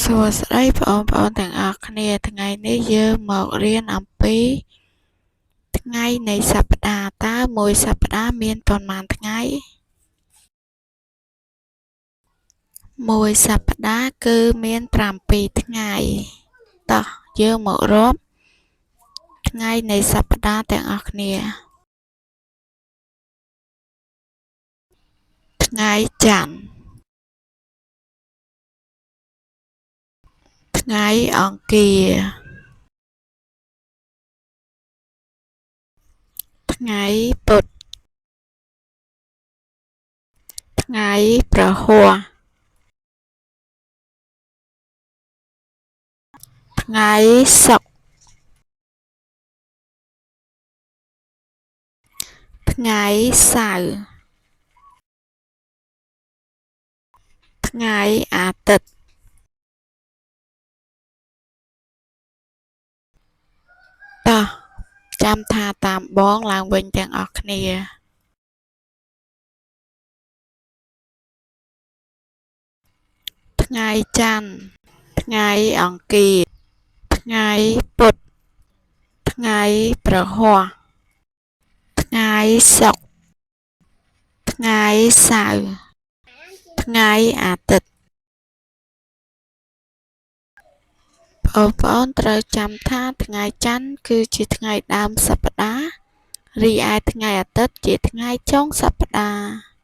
សួស្តីបងប្អូនទាំងអស់គ្នាថ្ងៃនេះយើងមករៀនអំពីថ្ងៃនៃសប្តាហ៍តើមួយសប្តាហ៍មានប៉ុន្មានថ្ងៃមួយសប្តាហ៍គឺមាន7ថ្ងៃតោះយើងមករាប់ថ្ងៃនៃសប្តាហ៍ទាំងអស់គ្នាថ្ងៃច័ន្ទថ្ងៃអង្គារថ្ងៃពុធថ្ងៃព្រហស្បតិ៍ថ្ងៃศุក្រថ្ងៃសៅរ៍ថ្ងៃអាទិត្យតោះចាំថាតាមបងឡើងវិញទាំងអស់គ្នាថ្ងៃច័ន្ទថ្ងៃអង្គារថ្ងៃពុធថ្ងៃព្រហស្បតិ៍ថ្ងៃศุក្រថ្ងៃសៅរ៍ថ្ងៃអាទិត្យបងប្អូនត្រូវចាំថាថ្ងៃច័ន្ទគឺជាថ្ងៃដើមសប្តាហ៍រីឯថ្ងៃអាទិត្យជាថ្ងៃចុងសប្តាហ៍